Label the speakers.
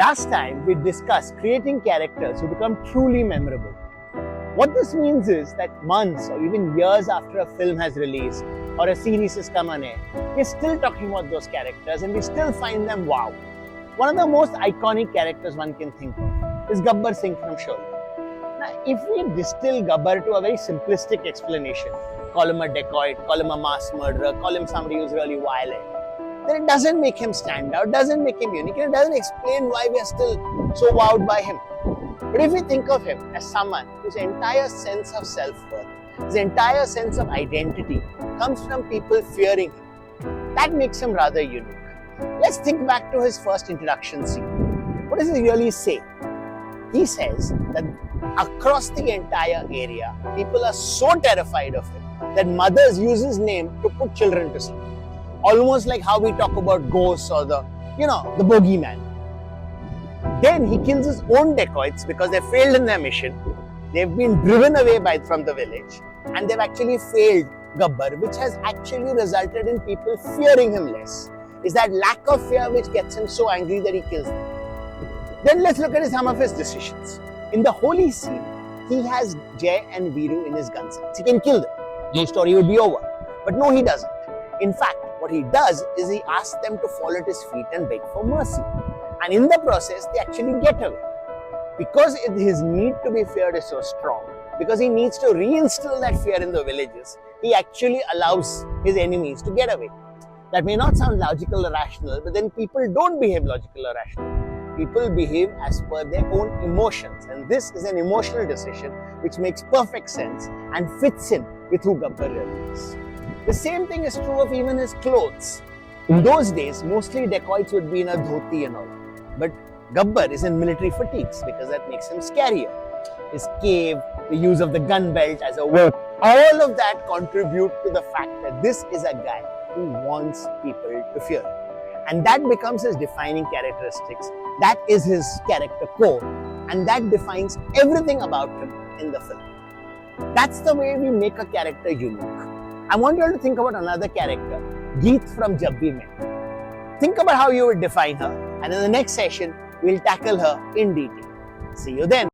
Speaker 1: Last time we discussed creating characters who become truly memorable. What this means is that months or even years after a film has released or a series has come on air, we're still talking about those characters and we still find them wow. One of the most iconic characters one can think of is Gabbar Singh from Sholay. Now, if we distill Gabbar to a very simplistic explanation, call him a dacoit, call him a mass murderer, call him somebody who's really violent, then it doesn't make him stand out, doesn't make him unique, and it doesn't explain why we are still so wowed by him. But if we think of him as someone whose entire sense of self-worth, his entire sense of identity comes from people fearing him, that makes him rather unique. Let's think back to his first introduction scene. What does he really say? He says that across the entire area, people are so terrified of him that mothers use his name to put children to sleep. Almost like how we talk about ghosts or the bogeyman. Then he kills his own dacoits because they failed in their mission. They've been driven away from the village and they've actually failed Gabbar, which has actually resulted in people fearing him less. It's that lack of fear which gets him so angry that he kills them. Then let's look at some of his decisions. In the holy scene, he has Jay and Veeru in his gun sights. He can kill them. No story would be over. But no, he doesn't. In fact, what he does is he asks them to fall at his feet and beg for mercy. And in the process, they actually get away. Because his need to be feared is so strong, because he needs to reinstill that fear in the villages, he actually allows his enemies to get away. That may not sound logical or rational, but then people don't behave logical or rational. People behave as per their own emotions. And this is an emotional decision which makes perfect sense and fits in with who Gabbar really is. The same thing is true of even his clothes. In those days, mostly dacoits would be in a dhoti and all. But Gabbar is in military fatigues because that makes him scarier. His cave, the use of the gun belt as a weapon, all of that contribute to the fact that this is a guy who wants people to fear him. And that becomes his defining characteristics. That is his character core. And that defines everything about him in the film. That's the way we make a character unique. I want you all to think about another character, Geet from Jab We Met. Think about how you would define her, and in the next session, we'll tackle her in detail. See you then.